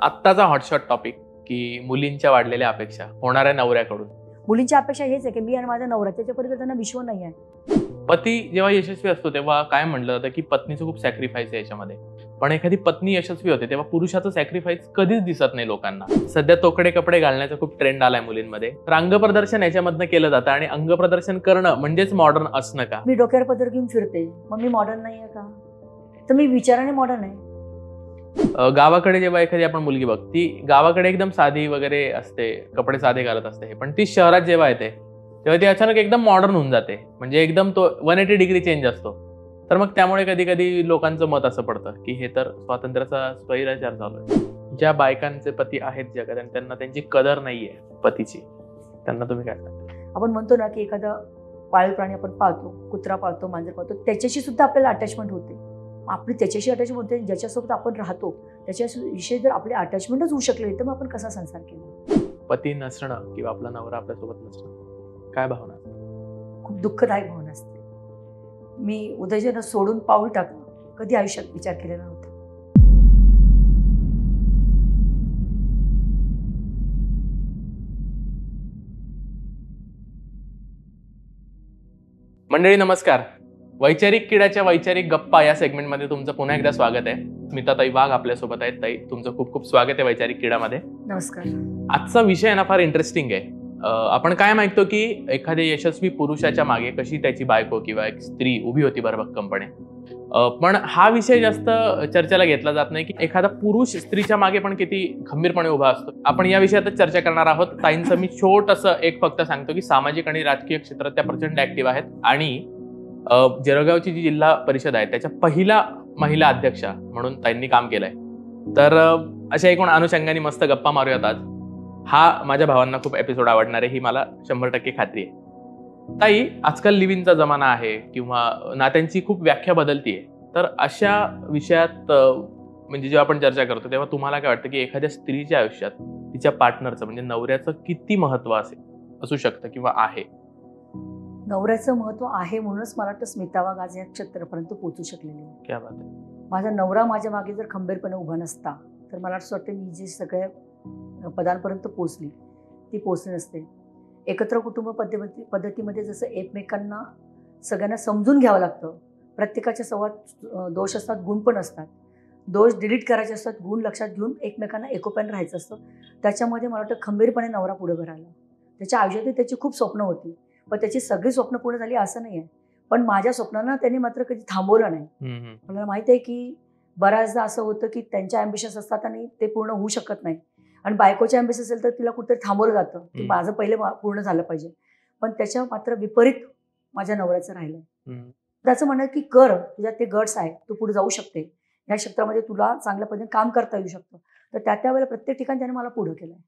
आत्ताचा hotshot topic की मुलींच्या वाढलेल्या अपेक्षा होणाऱ्या नवऱ्याकडून. मुलींची अपेक्षा हेच आहे की मी आणि माझा नवरा, त्याच्या पलीकडे त्यांना विश्व नाही आहे. पती जेव्हा यशस्वी असतो तेव्हा काय म्हटलं जातं की पत्नीचं खूप सॅक्रिफाईस आहे याच्यामध्ये. पण एखादी पत्नी यशस्वी होते तेव्हा पुरुषाचं सॅक्रिफाईस कधीच दिसत नाही लोकांना. सध्या तोकडे कपडे घालण्याचा खूप ट्रेंड आलाय मुलींमध्ये. तर अंगप्रदर्शन याच्यामधनं केलं जातं आणि अंगप्रदर्शन करणं म्हणजेच मॉडर्न असणं का? मी डोक्यावर पदर घेऊन फिरते, मग मी मॉडर्न नाही आहे का? तर मी विचाराने मॉडर्न आहे. गावाकडे जेव्हा एखादी आपण मुलगी बघ, ती गावाकडे एकदम साधी वगैरे असते, कपडे साधे घालत असते, पण ती शहरात जेव्हा येते तेव्हा ती अचानक एकदम मॉडर्न होऊन जाते. म्हणजे एकदम तो 180 डिग्री चेंज असतो. तर मग त्यामुळे कधी कधी लोकांचं मत असं पडतं की हे तर स्वातंत्र्याचा स्वैराचार चालू आहे. ज्या बायकांचे पती आहेत जगात आणि त्यांना त्यांची कदर नाहीये पतीची, त्यांना तुम्ही काय सांगता? आपण म्हणतो ना की एखादा पाळीव प्राणी आपण पाळतो, कुत्रा पाळतो, मांजर पाळतो, त्याच्याशी सुद्धा आपल्याला अटॅचमेंट होते. आपली त्याच्याशी अटॅचमेंट होते, ज्याच्यासोबत आपण राहतो त्याच्याविषयी जर आपली अटॅचमेंटच होऊ शकली तर मग आपण कसा संसार केला? पती नसणं किंवा आपला नवरा आपल्यासोबत नसणं, काय भावना असते? खूप दुःखदायक भावना असते. मी उदयजन सोडून पाऊल टाकणं कधी आयुष्यात विचार केलेला नव्हता. मंडळी नमस्कार. वैचारिक किड्याच्या वैचारिक गप्पा या सेगमेंटमध्ये तुमचं पुन्हा एकदा स्वागत आहे. स्मिताताई वाघ आपल्यासोबत आहेत. ताई, तुमचं खूप खूप स्वागत आहे वैचारिक किड्यामध्ये. नमस्कार. आजचा विषय ना फार इंटरेस्टिंग आहे. आपण काय मागतो की एखाद्या यशस्वी पुरुषाच्या मागे कशी त्याची बायको किंवा एक स्त्री उभी होती भरभक्कमपणे. पण हा विषय जास्त चर्चेला घेतला जात नाही की एखादा पुरुष स्त्रीच्या मागे पण किती खंबीरपणे उभा असतो. आपण या विषयातच चर्चा करणार आहोत. ताईंचं मी छोटंसं एक फक्त सांगतो की सामाजिक आणि राजकीय क्षेत्रात त्या प्रचंड ऍक्टिव्ह आहेत आणि जळगावची जी जिल्हा परिषद आहे त्याच्या पहिला महिला अध्यक्षा म्हणून ताईंनी काम केलंय. तर अशा एकूण अनुषंगाने मस्त गप्पा मारूयात आज. हा माझ्या भावांना खूप एपिसोड आवडणार आहे, ही मला 100% खात्री आहे. ताई, आजकाल लिव्हिंगचा जमाना आहे किंवा नात्यांची खूप व्याख्या बदलतीये. तर अशा विषयात म्हणजे जेव्हा आपण चर्चा करतो तेव्हा तुम्हाला काय वाटतं की एखाद्या स्त्रीच्या आयुष्यात तिच्या पार्टनरचं म्हणजे नवऱ्याचं किती महत्व असू शकतं किंवा आहे? नवऱ्याचं महत्व आहे म्हणूनच मला वाटतं स्मिता वाघ आज या क्षेत्रापर्यंत पोहोचू शकलेली आहे. क्या बात आहे. माझा नवरा माझ्या मागे जर खंबीरपणे उभा नसता तर मला असं वाटतं मी जी सगळ्या पदांपर्यंत पोहोचली ती पोहोचली नसते. एकत्र कुटुंब पद्धतीमध्ये जसं एकमेकांना सगळ्यांना समजून घ्यावं लागतं. प्रत्येकाच्या संवाद दोष असतात, गुण पण असतात. दोष डिलीट करायचे असतात, गुण लक्षात घेऊन एकमेकांना एकोप्याने राहायचं असतं. त्याच्यामध्ये मला वाटतं खंबीरपणे नवरा पुढे राहिला. त्याच्या आयुष्यात त्याची खूप स्वप्न होती, पण त्याची सगळी स्वप्न पूर्ण झाली असं नाही आहे. पण माझ्या स्वप्नांना त्यांनी मात्र कधी थांबवलं नाही. मला माहिती आहे की बऱ्याचदा असं होतं की त्यांच्या ॲम्बिशन्स असतात आणि ते पूर्ण होऊ शकत नाही. आणि बायकोच्या ॲम्बिशन असेल तर तिला कुठेतरी थांबवलं जातं की माझं पहिले पूर्ण झालं पाहिजे. पण त्याच्या मात्र विपरीत माझ्या नवऱ्याचं राहिलं. त्याचं म्हणणं की कर, तुझ्यात ते गट्स आहे, तू पुढे जाऊ शकते, या क्षेत्रामध्ये तुला चांगल्या पद्धतीने काम करता येऊ शकतं. तर त्या वेळेला प्रत्येक ठिकाणी त्याने मला पुढं केलं आहे.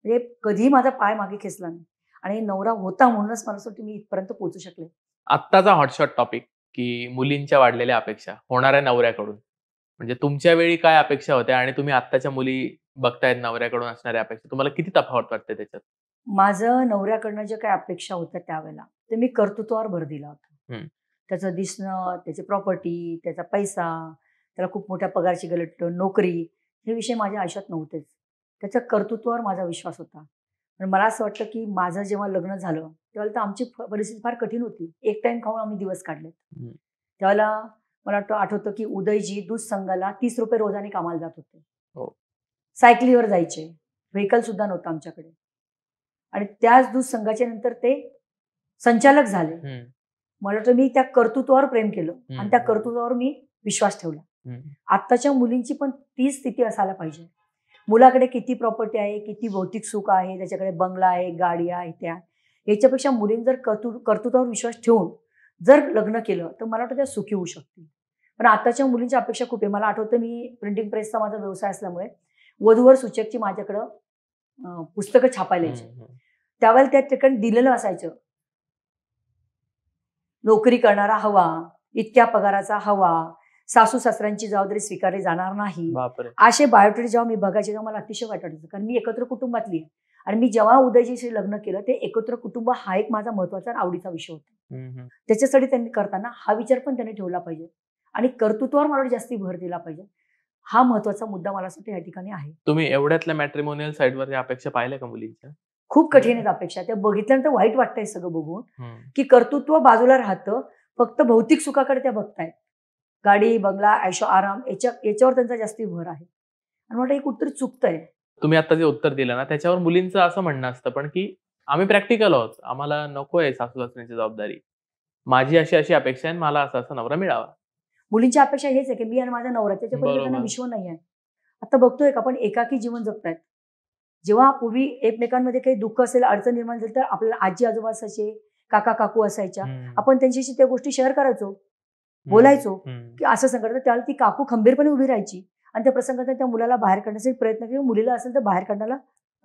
म्हणजे कधीही माझा पाय मागे खेचला नाही आणि नवरा होता म्हणूनच मला असं मी इथपर्यंत पोहोचू शकले. आत्ताचा हॉटशॉट टॉपिक की मुलींच्या वाढलेल्या अपेक्षा होणाऱ्या नवऱ्याकडून. म्हणजे तुमच्या वेळी काय अपेक्षा होत्या आणि तुम्ही आत्ताच्या मुली बघतायत नवऱ्याकडून असणाऱ्या अपेक्षा, तुम्हाला किती तफावत वाटते त्याच्यात? माझं नवऱ्याकडनं ज्या काही अपेक्षा होत्या त्यावेळेला ते मी कर्तृत्वावर भर दिला होता. त्याचं दिसणं, त्याची प्रॉपर्टी, त्याचा पैसा, त्याला खूप मोठ्या पगारची गलट नोकरी, हे विषय माझ्या आयुष्यात नव्हतेच. त्याच्या कर्तृत्वावर माझा विश्वास होता. पण मला असं वाटतं की माझं जेव्हा लग्न झालं त्यावेळेला तर आमची परिस्थिती फार कठीण होती. एक टाइम खाऊन आम्ही दिवस काढले. त्यावेळेला मला आठवतं की उदयजी दूध संघाला 30 रुपये रोजाने कामाला जात होते. सायकलीवर जायचे, व्हेकल सुद्धा नव्हतं आमच्याकडे. आणि त्याच दूध संघाच्या नंतर ते संचालक झाले. मला वाटतं मी त्या कर्तृत्वावर प्रेम केलं आणि त्या कर्तृत्वावर मी विश्वास ठेवला. आत्ताच्या मुलींची पण तीच स्थिती असायला पाहिजे. मुलाकडे किती प्रॉपर्टी आहे, किती भौतिक सुख आहे, त्याच्याकडे बंगला आहे, गाडी आहे, त्या याच्यापेक्षा मुलींनी जर कर्तृत्वावर विश्वास ठेवून जर लग्न केलं तर मला वाटतं त्या सुखी होऊ शकतील. पण आताच्या मुलींची अपेक्षा खूप आहे. मला आठवतं मी प्रिंटिंग प्रेसचा माझा व्यवसाय असल्यामुळे वधूवर सूचकची माझ्याकडं पुस्तकं छापायला यायची. त्यावेळेला त्या ठिकाणी दिलेलं असायचं, नोकरी करणारा हवा, इतक्या पगाराचा हवा, सासू सासऱ्यांची जबाबदारी स्वीकारली जाणार नाही, असे बायोडेटा जेव्हा मी बघायचे तेव्हा मला अतिशय वाईट वाटायचं. कारण मी एकत्र कुटुंबातली आहे आणि मी जेव्हा उदयजीशी लग्न केलं ते एकत्र कुटुंब हा एक माझा महत्वाचा आवडीचा विषय होता. त्याच्यासाठी त्यांनी करताना हा विचार पण त्यांनी ठेवला पाहिजे आणि कर्तृत्वावर मला जास्ती भर दिला पाहिजे. हा महत्वाचा मुद्दा मला असं या ठिकाणी आहे. तुम्ही एवढ्यातल्या मॅट्रिमोनियल साईटवर अपेक्षा पाहिल्या का मुलींच्या? खूप कठीण आहेत अपेक्षा. त्या बघितल्यानंतर वाईट वाटतंय सगळं बघून, की कर्तृत्व बाजूला राहतं, फक्त भौतिक सुखाकडे त्या बघतायत. गाडी, बंगला, ऐशो आराम याच्यावर त्यांचा जास्ती भर आहे. आणि वाटतं हे कुठेतरी चुकतंय. तुम्ही आता जे उत्तर दिलं ना, त्याच्यावर मुलींचं असं म्हणणं असतं पण, की आम्ही प्रॅक्टिकल आहोत. आम्हाला नकोय सासू-सासऱ्यांची जबाबदारी. माझी अशी अपेक्षा आहे आणि मला असा नवरा मिळावा. मुलींची अपेक्षा हेच आहे, की मी आणि माझा नवरा त्याच्यापर्यंत त्यांना बरोबर. विश्व नाही आहे. आता बघतोय का आपण एकाकी जीवन जगतायत. जेव्हा पूर्वी एकमेकांमध्ये काही दुःख असेल, अडचण निर्माण झाली तर आपल्याला आजी-आजोबा असायचे, काका-काकू असायच्या. आपण त्यांच्याशी त्या गोष्टी शेअर करायचो, बोलायचो, की असं संकट. त्यावेळेला ती काकू खंबीरपणे उभी राहायची आणि त्या प्रसंगात त्या मुलाला बाहेर काढण्यासाठी प्रयत्न किंवा मुलीला असेल तर बाहेर काढण्याला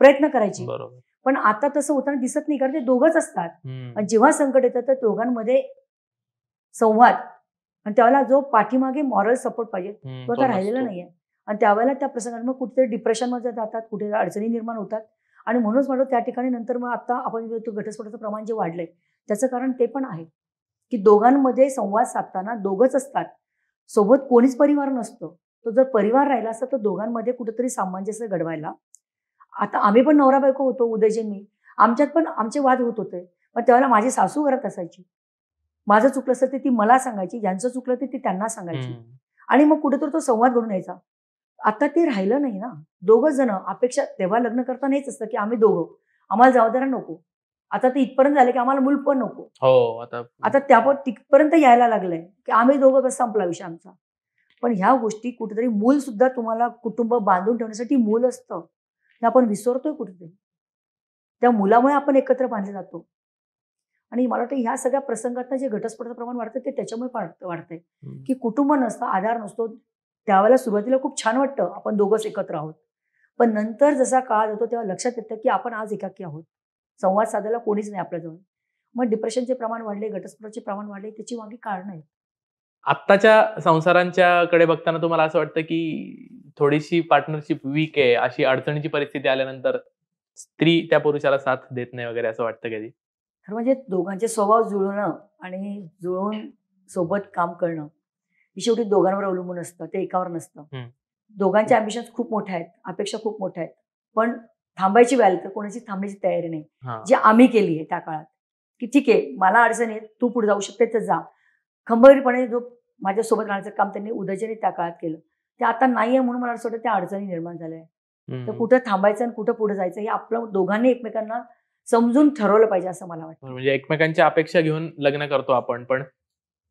प्रयत्न करायची. बरोबर. पण आता तसं होताना दिसत नाही, कारण ते दोघंच असतात. आणि जेव्हा संकट येतं तर दोघांमध्ये संवाद आणि त्यावेळेला जो पाठीमागे मॉरल सपोर्ट पाहिजे तो आता राहिलेला नाहीये. आणि त्यावेळेला त्या प्रसंगात मग कुठेतरी डिप्रेशनमध्ये जातात, कुठे अडचणी निर्माण होतात. आणि म्हणूनच म्हणतो त्या ठिकाणी नंतर मग आता आपण घटस्फोटाचं प्रमाण जे वाढलंय त्याचं कारण ते पण आहे, की दोघांमध्ये संवाद साधताना दोघंच असतात, सोबत कोणीच परिवार नसतो. तो जर परिवार राहिला असता तर दोघांमध्ये कुठेतरी सामंजस्य घडवायला. आता आम्ही पण नवरा बायको होतो, उदयजी मी, आमच्यात पण आमचे वाद होत होते. पण त्यावेळेला माझी सासू घरात असायची. माझं चुकलं असेल तर ती मला सांगायची, ज्यांचं चुकलं ते ती त्यांना सांगायची. आणि मग कुठेतरी तो संवाद घडून यायचा. आता ते राहिलं नाही ना. दोघं जण अपेक्षा तेव्हा लग्न करताना हेच असतं, की आम्ही दोघं, आम्हाला जबाबदाऱ्या नको. आता ते इथपर्यंत झाले की आम्हाला मूल पण नको. हो, आता त्यावर तिथपर्यंत यायला लागलंय, की आम्ही दोघं बस संपला विषय आमचा. पण ह्या गोष्टी कुठेतरी मूल सुद्धा तुम्हाला कुटुंब बांधून ठेवण्यासाठी मूल असतं. हे आपण विसरतोय कुठेतरी. त्या मुलामुळे आपण एकत्र बांधले जातो. आणि मला वाटतं ह्या सगळ्या प्रसंगात जे घटस्फोटाचं प्रमाण वाढतं ते त्याच्यामुळे वाढतंय, की कुटुंब नसतं, आधार नसतो. त्यावेळेला सुरुवातीला खूप छान वाटतं आपण दोघंच एकत्र आहोत. पण नंतर जसा काळ जातो तेव्हा लक्षात येतं, की आपण आज एकाकी आहोत. संवाद साधायला कोणीच नाही आपल्याजवळ. मग डिप्रेशनचे प्रमाण वाढले, घटस्फोटाचे प्रमाण वाढले, त्याची मागे कारणं आहेत. आत्ताच्या संसारांच्याकडे बघताना तुम्हाला असं वाटतं, की थोडीशी पार्टनरशिप वीक आहे, अशी अडचणीची परिस्थिती आल्यानंतर स्त्री त्या पुरुषाला साथ देत नाही वगैरे असं वाटतं कधी? तर म्हणजे दोघांचे स्वभाव जुळणं आणि जुळून सोबत काम करणं ही शेवटी दोघांवर अवलंबून असतं, ते एकावर नसतं. दोघांच्या अँबिशन्स खूप मोठ्या आहेत, अपेक्षा खूप मोठ्या आहेत. पण थांबायची वेळ तर कोणाची थांबण्याची तयारी नाही, जी आम्ही केली आहे त्या काळात, की ठीक आहे मला अडचण आहे, तू पुढे जाऊ शकते तर जा. खंबीरपणे जो माझ्यासोबत राहण्याचं काम त्यांनी उदयजीने त्या काळात केलं. ते आता नाहीये म्हणून मला असं वाटतं त्या अडचणी निर्माण झाल्या. तर कुठं थांबायचं आणि कुठं पुढे जायचं हे आपलं दोघांनी एकमेकांना समजून ठरवलं पाहिजे असं मला वाटतं. म्हणजे एकमेकांच्या अपेक्षा घेऊन लग्न करतो आपण, पण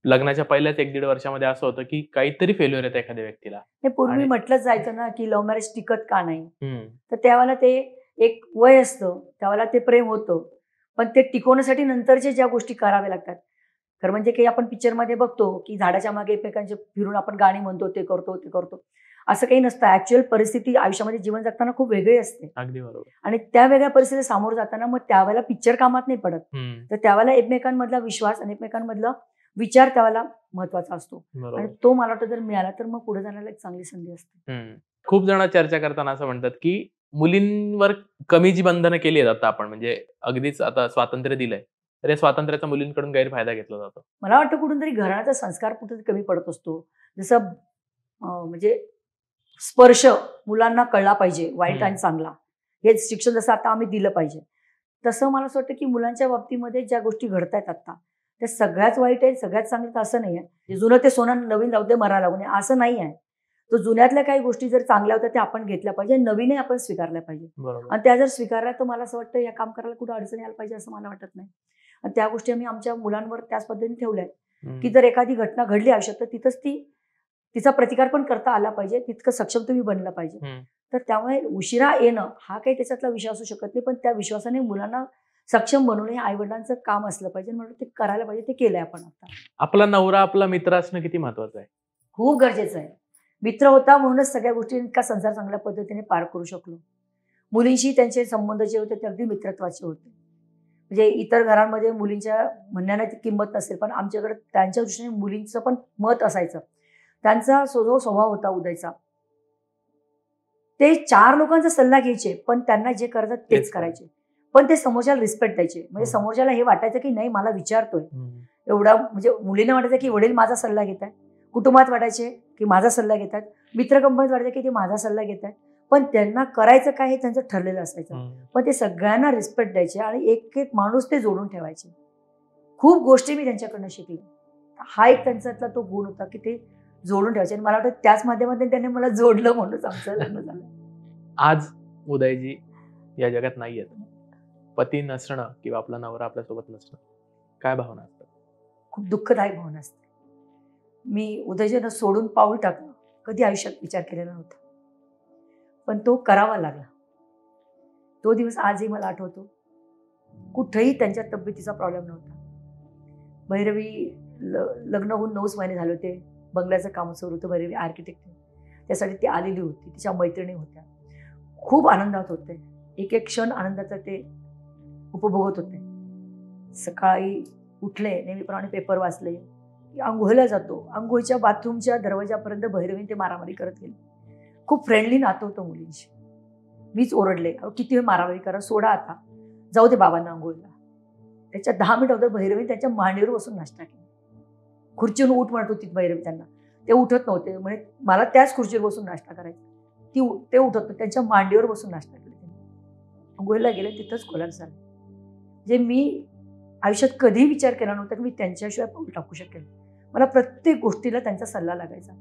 लग्नाच्या पहिल्याच 1-1.5 वर्षामध्ये असं होतं, की काहीतरी फेल्युअर येतं एखाद्या व्यक्तीला. ते पूर्वी म्हटलंच जायचं ना, की लव्ह मॅरेज टिकत का नाही? तर त्यावेळेला ते एक वय असतं, त्यावेळेला ते प्रेम होतं. पण ते टिकवण्यासाठी नंतरच्या ज्या गोष्टी कराव्या लागतात. खरं म्हणजे काही आपण पिक्चरमध्ये बघतो, की झाडाच्या मागे एकमेकांचे फिरून आपण गाणी म्हणतो, ते करतो, ते करतो. असं काही नसतं. ऍक्च्युअल परिस्थिती आयुष्यामध्ये जीवन जगताना खूप वेगळी असते. अगदी बरोबर. आणि त्या वेगळ्या परिस्थितीला सामोरं जाताना मग त्यावेळेला पिक्चर कामात नाही पडत. तर त्यावेळेला एकमेकांमधला विश्वास आणि एकमेकांमधला विचार त्यावेळेला महत्वाचा असतो. आणि तो मला वाटतं जर मिळाला तर मग पुढे जाण्याला एक चांगली संधी असते. खूप जण चर्चा करताना असं म्हणतात, की मुलींवर कमी जी बंधनं केली आहेत आता आपण, म्हणजे अगदीच आता स्वातंत्र्य दिलंय, तर या स्वातंत्र्याचा मुलींकडून गैरफायदा घेतला जातो. मला वाटतं कुठून तरी घराण्याचा संस्कार कुठे कमी पडत असतो. जसं म्हणजे स्पर्श मुलांना कळला पाहिजे, वाईट आणि चांगला, हे शिक्षण जसं आता आम्ही दिलं पाहिजे, तसं मला असं वाटतं की मुलांच्या बाबतीमध्ये ज्या गोष्टी घडतायत आता त्या सगळ्याच वाईट आहेत, सगळ्यात चांगलं असं नाही आहे. जुनं ते सोनं नवीन जाऊ दे मरा लागू नये असं नाही आहे. तो जुन्यातल्या काही गोष्टी जर चांगल्या होत्या त्या आपण घेतल्या पाहिजे, नवीनही आपण स्वीकारल्या पाहिजे. आणि त्या जर स्वीकारल्या तर मला असं वाटतं या काम करायला कुठं अडचण यायला पाहिजे असं मला वाटत नाही. आणि त्या गोष्टी आम्ही आमच्या मुलांवर त्याच पद्धतीने ठेवल्या आहेत, की जर एखादी घटना घडली आयुष्यात तर तिथंच तिचा प्रतिकार पण करता आला पाहिजे, तितकं सक्षम तुम्ही बनलं पाहिजे. तर त्यामुळे उशिरा येणं हा काही त्याच्यातला विषय असू शकत नाही, पण त्या विश्वासाने मुलांना सक्षम बनवणं हे आईवडिलांचं काम असलं पाहिजे. म्हणून ते करायला पाहिजे, ते केलंय आपण आता. आपला नवरा आपला मित्र असणं किती महत्वाचं आहे? खूप गरजेचं आहे. मित्र होता म्हणूनच सगळ्या गोष्टी इतका संसार चांगल्या पद्धतीने पार करू शकलो. मुलींशी त्यांचे संबंध जे होते ते अगदी मित्रत्वाचे होते. म्हणजे इतर घरांमध्ये मुलींच्या म्हणण्याला ती किंमत नसेल, पण आमच्याकडे त्यांच्या दृष्टीने मुलींचं पण मत असायचं. त्यांचा जो स्वभाव होता उदयचा, ते 4 लोकांचा सल्ला घ्यायचे, पण त्यांना जे करायचं तेच करायचे. पण ते समोरच्याला रिस्पेक्ट द्यायचे. म्हणजे समोरच्याला हे वाटायचं की नाही मला विचारतोय एवढा, म्हणजे मुलींना वाटायचं की वडील माझा सल्ला घेत आहे, कुटुंबात वाटायचे की माझा सल्ला घेतात, मित्र कंपनीत वाटायचं की ते माझा सल्ला घेत आहेत, पण त्यांना करायचं काय हे त्यांचं ठरलेलं असायचं. पण ते सगळ्यांना रिस्पेक्ट द्यायचे आणि एक एक माणूस ते जोडून ठेवायचे. खूप गोष्टी मी त्यांच्याकडनं शिकले. हा एक त्यांच्यातला तो गुण होता की ते जोडून ठेवायचे आणि मला वाटतं त्याच माध्यमातून त्यांनी मला जोडलं म्हणूनच आमचं लग्न झालं. आज उदयजी या जगात नाही आहेत. पती नसणं किंवा आपला नवरा आपल्यासोबत नसणं, काय भावना असतात? खूप दुःखदायक भावना असते. मी उदयजींना सोडून पाऊल टाकणं कधी आयुष्यात विचार केलेला नव्हता, पण तो करावा लागला. तो दिवस आजही मला आठवतो. कुठेही त्यांच्या तब्येतीचा प्रॉब्लेम नव्हता. भैरवी लग्न होऊन 9 महिने झाले होते. बंगल्याचं काम सुरू होतं. भैरवी आर्किटेक्ट, त्यासाठी ती आलेली होती. तिच्या मैत्रिणी होत्या. खूप आनंदात होते. एक एक क्षण आनंदाचा ते उपभोगत होते. सकाळी उठले, नेहमीप्रमाणे पेपर वाचले, अंघोळीला जातो. अंघोळीच्या बाथरूमच्या दरवाजापर्यंत भैरवीने ते मारामारी करत गेले. खूप फ्रेंडली नातं होतं मुलींशी. मीच ओरडले, किती वेळ मारामारी करा, सोडा आता, जाऊ दे बाबांना अंघोळीला. त्याच्या 10 मिनिट अगोदर भैरवी त्यांच्या मांडीवर बसून नाश्ता केला. खुर्चीवरून उठ म्हणत होती भैरवी त्यांना. ते उठत नव्हते. म्हणजे मला त्याच खुर्चीवर बसून नाश्ता करायचा. ते उठत नव्हते. त्यांच्या मांडीवर बसून नाश्ता केला. अंघोळीला गेले, तिथंच कोलॅप्स झालं. जे मी आयुष्यात कधीही विचार केला नव्हता की मी त्यांच्याशिवाय पाऊल टाकू शकेल. मला प्रत्येक गोष्टीला त्यांचा सल्ला लागायचा.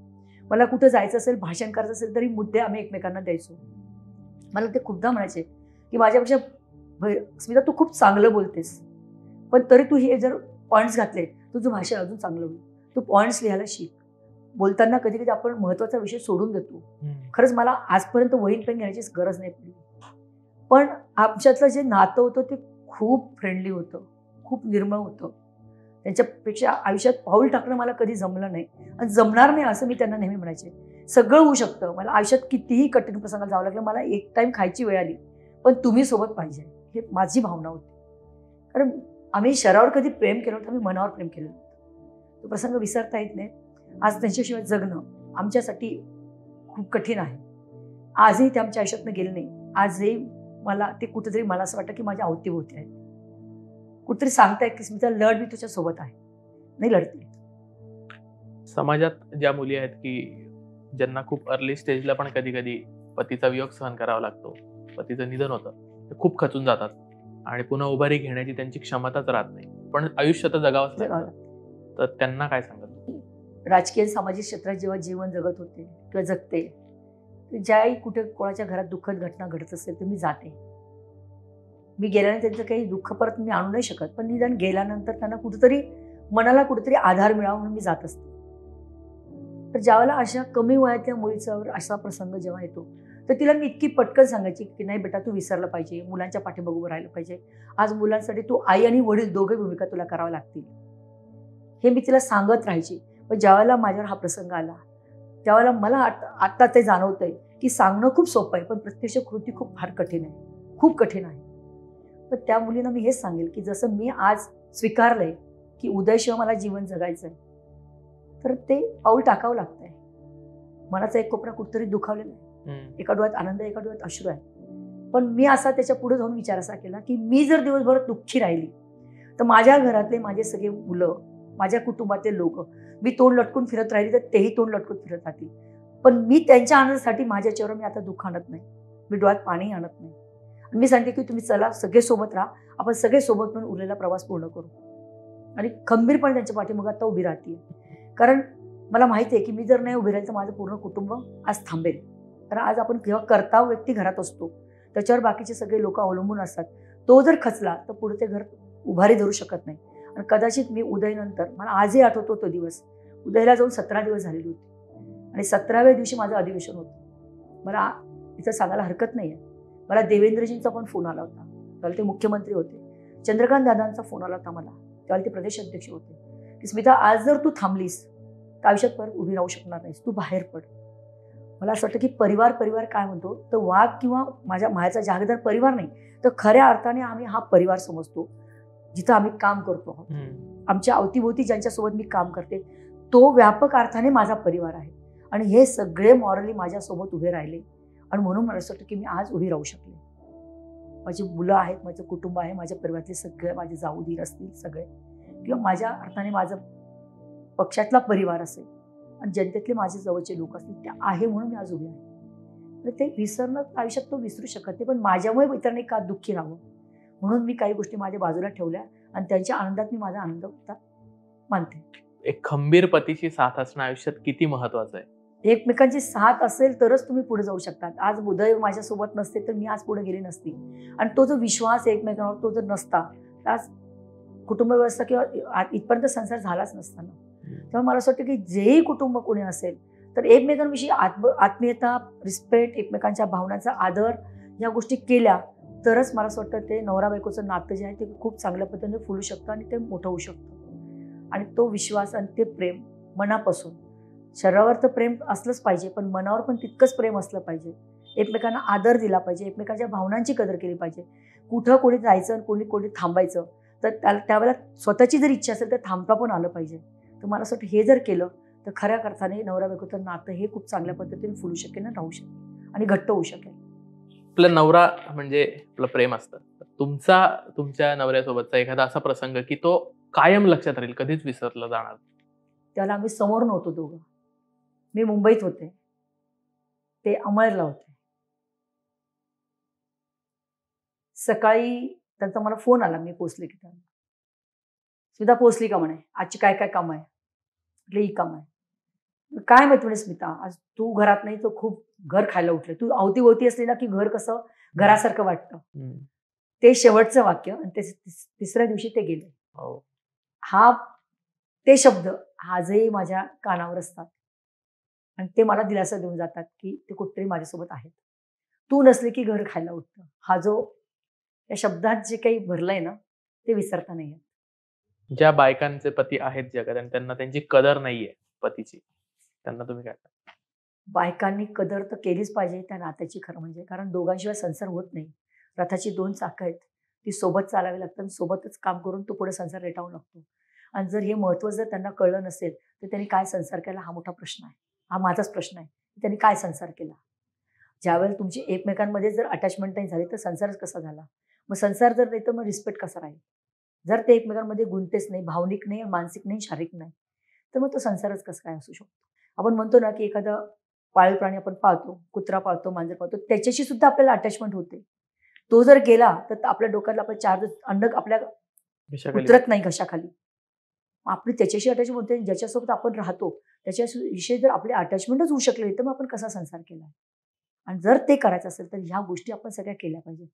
मला कुठं जायचं असेल, भाषण करायचं असेल तरी मुद्दे आम्ही एकमेकांना द्यायचो. मला ते खूपदा म्हणायचे की माझ्यापेक्षा स्मिता तू खूप चांगलं बोलतेस, पण तरी तू हे जर पॉईंट्स घातले तुझं भाषण अजून चांगलं होईल. तू पॉईंट्स लिहायला शिक. बोलताना कधी कधी आपण महत्त्वाचा विषय सोडून देतो. खरंच मला आजपर्यंत वहीन पेन घेण्याची गरज नाही पडली. पण आमच्यातलं जे नातं होतं ते खूप फ्रेंडली होतं, खूप निर्मळ होतं. त्यांच्यापेक्षा आयुष्यात पाऊल टाकणं मला कधी जमलं नाही आणि जमणार नाही असं मी त्यांना नेहमी म्हणायचे. सगळं होऊ शकतं. मला आयुष्यात कितीही कठीण प्रसंगात जावं लागलं, मला एक टाईम खायची वेळ आली, पण तुम्ही सोबत पाहिजे, हे माझी भावना होती. कारण आम्ही शरीरावर कधी प्रेम केलं होतं, आम्ही मनावर प्रेम केलं होतं. तो प्रसंग विसरता येत नाही. आज त्यांच्याशिवाय जगणं आमच्यासाठी खूप कठीण आहे. आजही ते आमच्या आयुष्यातनं गेले नाही. आजही मला ते कुठेतरी मला असं वाटतं की माझ्या अवतीभोवती आहे. कुठेतरी सांगताय की स्मिता लढ, मी तुझ्या सोबत आहे. नाही लढते. समाजात ज्या मुली आहेत की ज्यांना खूप अर्ली स्टेजला पण कधी कधी पतीचा वियोग सहन करावा लागतो, पतीचं निधन होतं, ते खूप खचून जातात आणि पुन्हा उभारी घेण्याची त्यांची क्षमताच राहत नाही, पण आयुष्य तर जगावंच लागतं. तर त्यांना काय सांगत? राजकीय सामाजिक क्षेत्रात जेव्हा जीवन जगत होते किंवा जगते, ज्याही कुठे कोणाच्या घरात दुःखद घटना घडत असेल तर मी जाते. मी गेल्यानंतर त्यांचं काही दुःख परत मी आणू नाही शकत, पण निदान गेल्यानंतर त्यांना कुठेतरी मनाला कुठेतरी आधार मिळावा म्हणून मी जात असते. तर ज्यावेळेला अशा कमी वयातल्या मुलीच्यावर असा प्रसंग जेव्हा येतो तर तिला मी इतकी पटकन सांगायची की नाही बेटा, तू विसरलं पाहिजे, मुलांच्या पाठीमागे उभं राहिलं पाहिजे. आज मुलांसाठी तू आई आणि वडील दोघे भूमिका तुला कराव्या लागतील, हे मी तिला सांगत राहायची. पण ज्यावेळेला माझ्यावर हा प्रसंग आला त्यावेळेला मला आता ते जाणवतंय की सांगणं खूप सोपं आहे, पण प्रत्यक्ष कृती खूप फार कठीण आहे, खूप कठीण आहे. पण त्या मुलींना मी हेच सांगेल की जसं मी आज स्वीकारलंय की उदयशिवाय मला जीवन जगायचं आहे, तर ते पाऊल टाकावं लागतंय. मनाचा एक कोपरा कुठेतरी दुखावलेला आहे. एका डोळ्यात आनंद आहे, एका डोळ्यात अश्रू आहे. पण मी असा त्याच्या पुढे जाऊन विचार असा केला की मी जर दिवसभर दुःखी राहिली तर माझ्या घरातले माझे सगळे मुलं, माझ्या कुटुंबातले लोक, मी तोंड लटकून फिरत राहिली तर तेही तोंड लटकून फिरत राहतील. पण मी त्यांच्या आनंदासाठी माझ्या चेहऱ्यावर मी आता दुःख आणत नाही, मी डोळ्यात पाणी आणत नाही. मी सांगते की तुम्ही चला सगळे सोबत राहा, आपण सगळे सोबत म्हणून उरलेला प्रवास पूर्ण करू. आणि खंबीरपणे त्यांच्या पाठीमागे आता उभी राहते. कारण मला माहिती आहे की मी जर नाही उभी राहील तर माझं पूर्ण कुटुंब आज थांबेल. कारण आज आपण जेव्हा कर्ताव व्यक्ती घरात असतो त्याच्यावर बाकीचे सगळे लोक अवलंबून असतात. तो जर खचला तर पुढे ते घर उभारी धरू शकत नाही. आणि कदाचित मी उदयनंतर, मला आजही आठवतो तो दिवस, उदयला जाऊन 17 दिवस झालेले होते आणि 17व्या दिवशी माझं अधिवेशन होतं. मला इथं सांगायला हरकत नाही आहे, मला देवेंद्रजींचा पण फोन आला होता. त्यावेळेला ते मुख्यमंत्री होते. चंद्रकांत दादांचा फोन आला होता मला, त्यावेळेला ते प्रदेश अध्यक्ष होते, की स्मिता आज जर तू थांबलीस तर आयुष्यात परत उभी राहू शकणार नाहीस, तू बाहेर पड. मला असं वाटतं की परिवार काय म्हणतो तर वाघ किंवा माझ्या मायाचा जागीरदार परिवार नाही, तर खऱ्या अर्थाने आम्ही हा परिवार समजतो जिथं आम्ही काम करतो आहोत. आमच्या अवतीभोवती ज्यांच्यासोबत मी काम करते तो व्यापक अर्थाने माझा परिवार आहे. आणि हे सगळे मॉरली माझ्यासोबत उभे राहिले आणि म्हणून मला असं वाटतं की मी आज उभी राहू शकले. माझी मुलं आहेत, माझं कुटुंब आहे, माझ्या परिवारातले सगळे, माझे जाऊ दीर असतील सगळे, किंवा माझ्या अर्थाने माझं पक्षातला परिवार असेल, आणि जनतेतले माझे जवळचे लोक असतील ते आहे म्हणून मी आज उभी आहे. तर ते विसरणं आयुष्यात तो विसरू शकत नाही, पण माझ्यामुळे इतरांनी का दुःखी राहावं म्हणून मी काही गोष्टी माझ्या बाजूला ठेवल्या आणि त्यांच्या आनंदात मी माझा आनंद होता मानते. एक खंबीर पतीची साथ असणं आयुष्यात किती महत्वाचं आहे. एकमेकांची साथ असेल तरच तुम्ही पुढे जाऊ शकतात. आज उदय माझ्यासोबत नसते तर मी आज पुढे गेली नसती. आणि तो जो विश्वास एकमेकांवर तो जर नसता तर आज कुटुंब व्यवस्था किंवा इथपर्यंत संसार झालाच नसता ना. तेव्हा मला असं वाटतं की जेही कुटुंब कोणी असेल तर एकमेकांविषयी आत्मीयता, रिस्पेक्ट, एकमेकांच्या भावनांचा आदर या गोष्टी केल्या तरच मला असं वाटतं ते नवरा बायकोचं नातं जे आहे ते खूप चांगल्या पद्धतीने फुलू शकतं आणि ते मोठं होऊ शकतं. आणि तो विश्वास आणि ते प्रेम मनापासून, शरीरावर तर प्रेम असलंच पाहिजे पण मनावर पण तितकंच प्रेम असलं पाहिजे. एकमेकांना आदर दिला पाहिजे, एकमेकांच्या भावनांची कदर केली पाहिजे. कुठं कोणी जायचं आणि कोणी थांबायचं तर त्यावेळेला स्वतःची जर इच्छा असेल तर थांबता पण आलं पाहिजे. तर मला असं वाटतं हे जर केलं तर खऱ्या अर्थाने नवरा बायकोचं नातं हे खूप चांगल्या पद्धतीने फुलू शकेल आणि राहू शकेल आणि घट्ट होऊ शकेल. आपला नवरा म्हणजे आपलं प्रेम असतं. तुमच्या नवऱ्यासोबतचा एखादा असा प्रसंग की तो कायम लक्षात राहील, कधीच विसरला जाणार. त्याला आम्ही समोर नव्हतो दोघं. मी मुंबईत होते, ते अमळला होते. सकाळी त्यांचा मला फोन आला, मी पोचले की त्यांना. स्मिता पोचली का म्हणे, आजची काय काय काम आहे. म्हटलं ही काम आहे. काय माहिती म्हणे स्मिता, आज तू घरात नाही तर खूप घर खायला उठले. तू अवतीभोवती असली ना की घर कसं घरासारखं वाटतं. ते शेवटचं वाक्य आणि ते तिसऱ्या दिवशी ते गेले. ते शब्द आजही माझ्या कानावर असतात आणि ते मला दिलासा देऊन जातात की ते कुठेतरी माझ्यासोबत आहेत. तू नसले की घर खायला उठतं. हा जो या शब्दात जे काही भरलंय ना ते विसरता नाही येत. ज्या बायकांचे पती आहेत जगात आणि त्यांना त्यांची कदर नाहीये पतीची, त्यांना तुम्ही काय सांगता? बायकांनी कदर तर केलीच पाहिजे त्या नात्याची, खरं म्हणजे. कारण दोघांशिवाय संसार होत नाही. रथाची 2 चाकं आहेत, ती सोबत चालावी लागतात. सोबतच काम करून तो पुढे संसार रेटावू लागतो. आणि जर हे महत्त्व जर त्यांना कळलं नसेल तर त्यांनी काय संसार केला हा मोठा प्रश्न आहे. हा माझाच प्रश्न आहे, त्यांनी काय संसार केला. ज्यावेळेला तुमची एकमेकांमध्ये जर अटॅचमेंट नाही झाली तर संसारच कसा झाला. मग संसार जर नाही तर मग रिस्पेक्ट कसा राहील. जर ते एकमेकांमध्ये गुंतेच नाही, भावनिक नाही, मानसिक नाही, शारीरिक नाही, तर मग तो संसारच कसा काय असू शकतो. आपण म्हणतो ना की एखादा पाळीव प्राणी आपण पाळतो, कुत्रा पाळतो, मांजर पाळतो, त्याच्याशी सुद्धा आपल्याला अटॅचमेंट होते. तो जर गेला तर आपल्या डोक्याला आपण 4 दिवस अन्न आपल्या उतरत नाही घशाखाली. आपली त्याच्याशी अटॅचमेंट होते. ज्याच्यासोबत आपण राहतो त्याच्याविषयी जर आपली अटॅचमेंटच होऊ शकली तर मग आपण कसा संसार केला. आणि जर ते करायचं असेल तर ह्या गोष्टी आपण सगळ्या केल्या पाहिजे.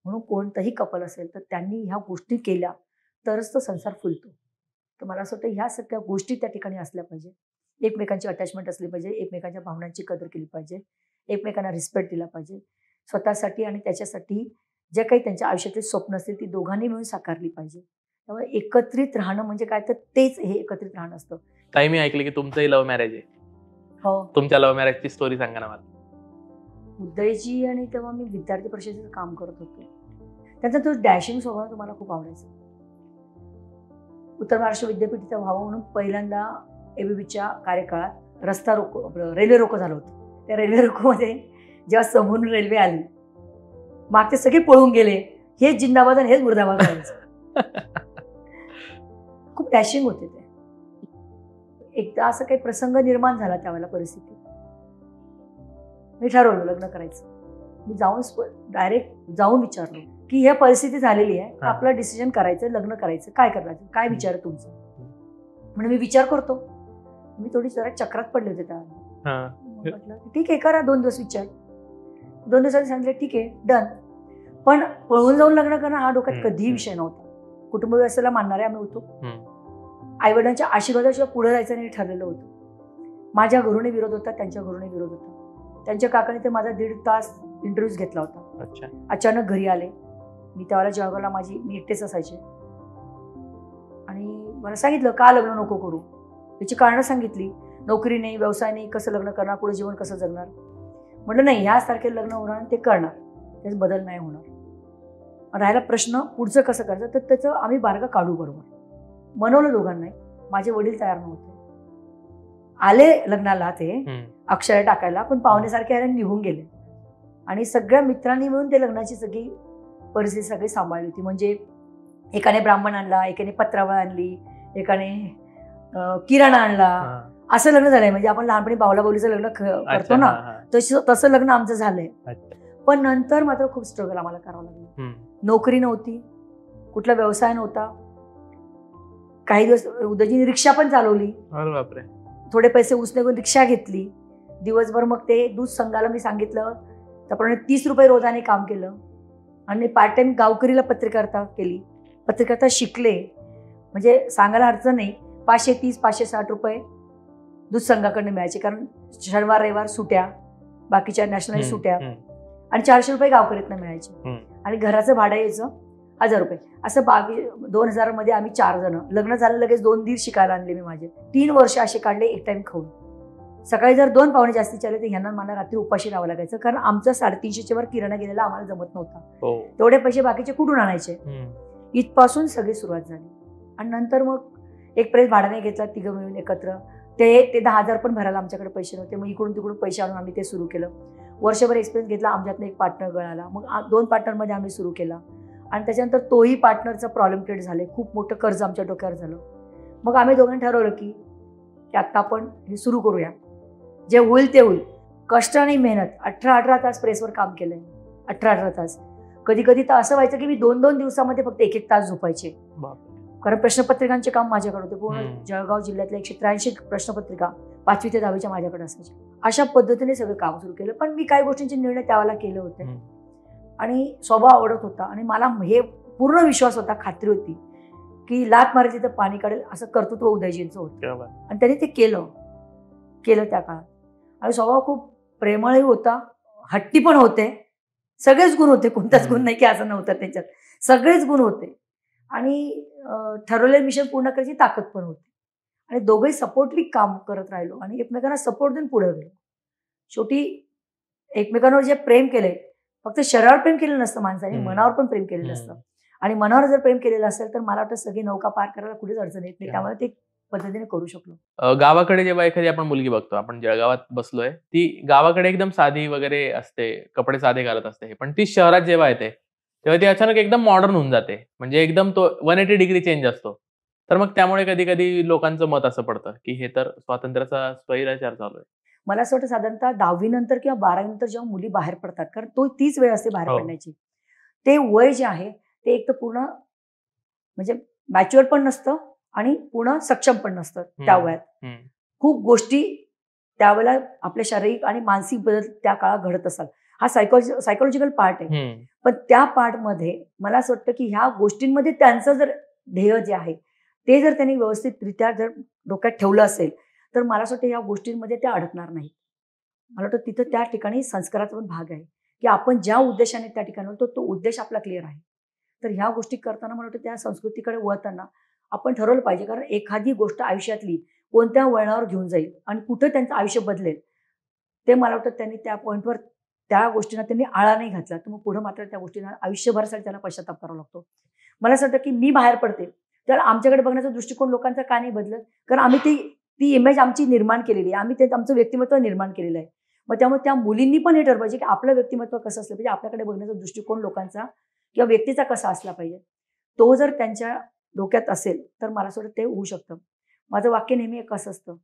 म्हणून कोणतंही कपल असेल तर त्यांनी ह्या गोष्टी केल्या तरच तो संसार फुलतो. तर मला असं वाटतं ह्या सगळ्या गोष्टी त्या ठिकाणी असल्या पाहिजे. एकमेकांची अटॅचमेंट असली पाहिजे, एकमेकांच्या भावनांची कदर केली पाहिजे, एकमेकांना रिस्पेक्ट दिला पाहिजे. स्वतःसाठी आणि त्याच्यासाठी जे काही त्यांच्या आयुष्यातली स्वप्न असतील ती दोघांनी मिळून साकारली पाहिजे. त्यामुळे एकत्रित राहणं म्हणजे काय तर तेच हे एकत्रित राहणं असतं. ताई, मी ऐकलं की तुमचंही लव्ह मॅरेज आहे. हो. तुमच्या लव्ह मॅरेजची स्टोरी सांगा ना मला. उदयजी आणि तेव्हा मी विद्यार्थी परिषदेचं काम करत होते. त्यांचा तो डॅशिंग स्वभाव तुम्हाला खूप आवडायचा. उत्तर महाराष्ट्र विद्यापीठाचा व्हावं म्हणून पहिल्यांदा एबीबीच्या कार्यकाळात रस्ता रोको, रेल्वे रोको झालं होतं. त्या रेल्वे रोकोमध्ये जेव्हा समोरून रेल्वे आली, मागचे सगळे पळून गेले. हेच जिंदाबाद आणि हेच मुर्दाबाद करायचं. खूप डॅशिंग होते ते. एकदा असं काही प्रसंग निर्माण झाला त्यावेळेला परिस्थिती. मी ठरवलं लग्न करायचं. मी डायरेक्ट जाऊन विचारलो की हे परिस्थिती झालेली आहे, आपलं डिसिजन करायचं, लग्न करायचं, काय करायचं, काय विचार आहे तुमचं. म्हणजे मी विचार करतो. मी थोडी जरा चक्रात पडले होते त्यावेळेला. म्हटलं ठीक आहे करा, 2 दिवस विचार. 2 दिवसांनी सांगितलं ठीक आहे डन. पण पळून जाऊन लग्न करणं हा डोक्यात कधीही विषय नव्हता. कुटुंब व्यवस्थेला मानणारे आम्ही होतो. आईवडिलांच्या आशीर्वादाशिवाय पुढे जायचं नाही ठरलेलं होतं. माझ्या घरूनही विरोध होता, त्यांच्या घरूनही विरोध होता. त्यांच्या काकाने ते माझा 1.5 तास इंटरव्ह्यूज घेतला होता. अचानक घरी आले. मी त्यावेळेला जळगावला मी एकटेच असायचे आणि मला सांगितलं का लग्न नको करू. त्याची कारणं सांगितली. नोकरी नाही, व्यवसाय नाही, कसं लग्न करणार, पुढे जीवन कसं जगणार. म्हटलं नाही, ह्याच तारखेला लग्न होणार, ते करणार, त्याच बदल नाही होणार. राहिला प्रश्न पुढचं कसं करायचं, तर त्याचं आम्ही बारगा काढू बरोबर. मनवलं दोघांनाही. माझे वडील तयार नव्हते. आले लग्नाला ते अक्षर टाकायला, पण पाहुण्यासारखे आले निघून गेले. आणि सगळ्या मित्रांनी मिळून ते लग्नाची सगळी परिस्थिती सगळी सांभाळली होती. म्हणजे एकाने ब्राह्मण आणला, एकाने पत्रावळ आणली, एकाने किराणा आणला, असं लग्न झालंय. म्हणजे आपण लहानपणी बावला बावलीचं लग्न करतो ना, तसं लग्न आमचं झालंय. पण नंतर मात्र खूप स्ट्रगल आम्हाला करावं लागलं. नोकरी नव्हती, कुठला व्यवसाय नव्हता. काही दिवस उद्याची रिक्षा पण चालवली. अरे बापरे. थोडे पैसे उसने रिक्षा घेतली. दिवसभर मग ते दूध संघाला मी सांगितलं त्याप्रमाणे 30 रुपये रोजाने काम केलं आणि पार्ट टाइम गावकरीला पत्रकारिता केली. पत्रकारिता शिकले. म्हणजे सांगायला अडचण नाही, 530-560 रुपये दूध संघाकडनं मिळायचे. कारण शनिवार रविवार सुट्या, बाकीच्या नॅशनल सुट्या, आणि 400 रुपये गावकरीतनं मिळायचे. आणि घराचं भाडं यायचं 1000 रुपये. असं 2000 मध्ये आम्ही 4 जण. लग्न झालं लगेच 2 दीर शिकायला आणले मी माझे. 3 वर्ष असे काढले एक टाइम खाऊन. सकाळी जर 2 पाहुणे जास्तीचे आले तर ह्यांना मला रात्री उपाशी राहावं लागायचं. कारण आमचं 350च्या वर किराणा गेलेला आम्हाला जमत नव्हता. तेवढे पैसे बाकीचे कुठून आणायचे. इथपासून सगळी सुरुवात झाली. आणि नंतर मग एक प्रेस भाड्याने घेतला, तिघं मिळून एकत्र. ते 10,000 पण भरायला आमच्याकडे पैसे नव्हते. मग इकडून तिकडून पैसे आणून आम्ही ते सुरू केलं. वर्षभर एक्सपिरियन्स घेतला. आमच्यातनं एक पार्टनर गळाला. मग 2 पार्टनरमध्ये आम्ही सुरू केला. आणि त्याच्यानंतर तोही पार्टनरचा प्रॉब्लेम क्रिएट झाले. खूप मोठं कर्ज आमच्या डोक्यावर झालं. मग आम्ही दोघांनी ठरवलं की आत्ता आपण हे सुरू करूया. जे होईल ते होईल. कष्ट आणि मेहनत. 18 तास प्रेसवर काम केलंय. 18 तास. कधी कधी तर असं व्हायचं की मी 2 दिवसामध्ये फक्त 1 तास झोपायचे. कारण प्रश्नपत्रिकांचे काम माझ्याकडे होते. पूर्ण जळगाव जिल्ह्यातल्या 183 प्रश्नपत्रिका 5वी ते 10वीच्या माझ्याकडे असायच्या. अशा पद्धतीने सगळं काम सुरू केलं. पण मी काही गोष्टींचे निर्णय त्यावेळेला केले होते आणि स्वभाव आवडत होता. आणि मला हे पूर्ण विश्वास होता, खात्री होती की लात मारायची तर पाणी काढेल असं कर्तृत्व उदयजींचं होतं. आणि त्यांनी ते केलं त्या काळात. आणि स्वभाव खूप प्रेमळही होता, हट्टी पण होते. सगळेच गुण होते. कोणताच गुण नाही की असं नव्हतं त्यांच्यात. सगळेच गुण होते. आणि ठरवलेलं मिशन पूर्ण करायची ताकद पण होती. आणि दोघेही सपोर्टली काम करत राहिलो आणि एकमेकांना सपोर्ट देऊन पुढे गेलो. शेवटी एकमेकांवर जे प्रेम केलंय, फक्त शरीरावर प्रेम केलेलं नसतं माणसाने, मनावर पण प्रेम केलेलं असतं. आणि मनावर जर प्रेम केलेलं असेल तर मला वाटतं सगळी नौका पार करायला कुठेच अडचण येत नाही. त्यामुळे ते पद्धतीने करू शकलो. गावाकडे जेव्हा एखादी आपण मुलगी बघतो, आपण जळगावात बसलोय, ती गावाकडे एकदम साधी वगैरे असते, कपडे साधे घालत असते. पण ती शहरात जेव्हा येते तेव्हा ती अचानक एकदम मॉडर्न होऊन जाते. म्हणजे एकदम तो 180 डिग्री चेंज असतो. तर मग त्यामुळे कधी कधी लोकांचं मत असं पडतं की हे तर स्वातंत्र्याचा स्वैराचार चालू आहे. मला असं वाटतं साधारणतः 10वी नंतर किंवा 12वी नंतर जेव्हा मुली बाहेर पडतात, कारण तीच वेळ असते बाहेर पडण्याची. ते वय जे आहे ते एक तर पूर्ण म्हणजे मॅच्युअर पण नसतं आणि पूर्ण सक्षम पण नसतं त्या वयात. खूप गोष्टी त्यावेळेला आपल्या शारीरिक आणि मानसिक बदल त्या काळात घडत असतात. हा सायकोलॉजिकल पार्ट आहे. पण त्या पार्टमध्ये मला असं वाटतं की ह्या गोष्टींमध्ये त्यांचं जर ध्येय जे आहे ते जर त्यांनी व्यवस्थितरित्या जर डोक्यात ठेवलं असेल तर मला असं वाटतं ह्या गोष्टींमध्ये त्या अडकणार नाहीत. मला वाटतं तिथं त्या ठिकाणी संस्काराचा पण भाग आहे की आपण ज्या उद्देशाने त्या ठिकाणी होतो तो उद्देश आपला क्लिअर आहे. तर ह्या गोष्टी करताना मला वाटतं त्या संस्कृतीकडे वळताना आपण ठरवलं पाहिजे. कारण एखादी गोष्ट आयुष्यातली कोणत्या वळणावर घेऊन जाईल आणि कुठं त्यांचं आयुष्य बदलेल ते मला वाटतं त्यांनी त्या पॉईंटवर त्या गोष्टींना त्यांनी आळा नाही घातला तर मग पुढे मात्र त्या गोष्टींना आयुष्यभरासाठी त्यांना पश्चाताप करावा लागतो. मला असं वाटतं की मी बाहेर पडते तर आमच्याकडे बघण्याचा दृष्टिकोन लोकांचा का नाही बदलत. कारण आम्ही ती इमेज आमची निर्माण केलेली आहे. आम्ही आमचं व्यक्तिमत्व निर्माण केलेलं आहे. मग त्यामुळे त्या मुलींनी पण हे ठरवायचे की आपलं व्यक्तिमत्व कसं असलं पाहिजे, आपल्याकडे बघण्याचा दृष्टिकोन लोकांचा किंवा व्यक्तीचा कसा असला पाहिजे. तो जर त्यांच्या डोक्यात असेल तर मला असं वाटतं ते होऊ शकतं. माझं वाक्य नेहमी एक असं असतं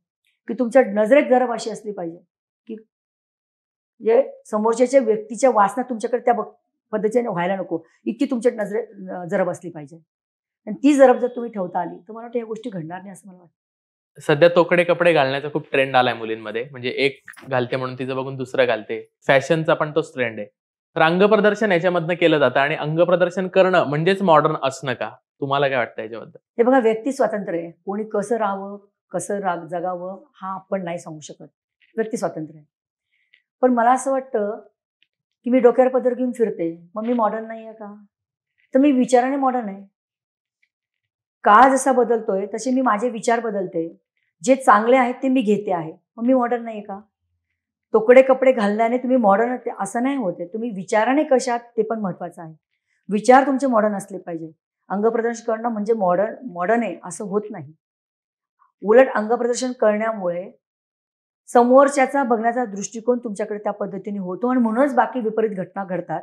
की तुमच्या नजरेत जरब अशी असली पाहिजे की जे समोरच्या व्यक्तीच्या वासना तुमच्याकडे त्या पद्धतीने व्हायला नको, इतकी तुमच्या नजरेत जरब असली पाहिजे. आणि ती जरब जर तुम्ही ठेवता आली तर मला वाटतं या गोष्टी घडणार नाही असं मला वाटतं. सध्या तोकडे कपडे घालण्याचा खूप ट्रेंड आलाय मुलींमध्ये. म्हणजे एक घालते म्हणून तिचं बघून दुसरं घालते. फॅशनचा पण तोच ट्रेंड आहे. तर अंगप्रदर्शन याच्यामधनं केलं जातं आणि अंगप्रदर्शन करणं म्हणजेच मॉडर्न असणं का? तुम्हाला काय वाटतं याच्याबद्दल? हे बघा, व्यक्ती स्वातंत्र्य आहे. कोणी कसं राहावं, कसं जगावं हा आपण नाही सांगू शकत. व्यक्ती स्वातंत्र्य आहे. पण मला असं वाटतं की मी डोक्यावर पदर घेऊन फिरते मग मी मॉडर्न नाही आहे का? तर मी विचाराने मॉडर्न आहे. काळ जसा बदलतोय तसे मी माझे विचार बदलते. जे चांगले आहेत ते मी घेते आहे. मग मी मॉडर्न नाही का? तोकडे कपडे घालण्याने तुम्ही मॉडर्न असं नाही होते. तुम्ही विचाराने कशात ते पण महत्वाचं आहे. विचार तुमचे मॉडर्न असले पाहिजे. अंगप्रदर्शन करणं म्हणजे मॉडर्न आहे असं होत नाही. उलट अंगप्रदर्शन करण्यामुळे समोरच्याचा बघण्याचा दृष्टिकोन तुमच्याकडे त्या पद्धतीने होतो आणि म्हणूनच बाकी विपरीत घटना घडतात.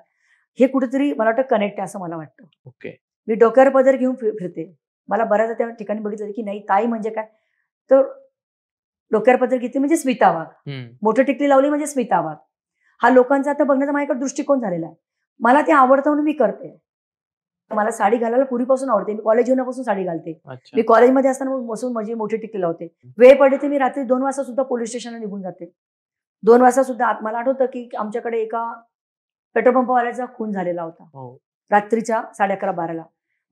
हे कुठेतरी मला वाटतं कनेक्ट आहे असं मला वाटतं. ओके. मी डोक्यावर पदर घेऊन फिरते. मला बऱ्याचदा त्या ठिकाणी बघितलं की नाही ताई म्हणजे काय, तर डोक्यावर पदर घेतली म्हणजे स्मिता वाघ, मोठं टिकली लावली म्हणजे स्मिता वाघ. हा लोकांचा आता बघण्याचा माझ्याकडे दृष्टिकोन झालेला आहे. मला ते आवडतं म्हणून मी करते. मला साडी घालायला पूर्वीपासून आवडते. मी कॉलेज येऊनपासून साडी घालते. मी कॉलेजमध्ये असताना बसून माझी मोठी टिकली लावते. वेळ पडली तर मी रात्री 2 वाजता सुद्धा पोलीस स्टेशनला निघून जाते. 2 वाजता सुद्धा. मला आठवतं की आमच्याकडे एका पेट्रोल पंपवाल्याचा खून झालेला होता रात्रीच्या 11:30-12ला.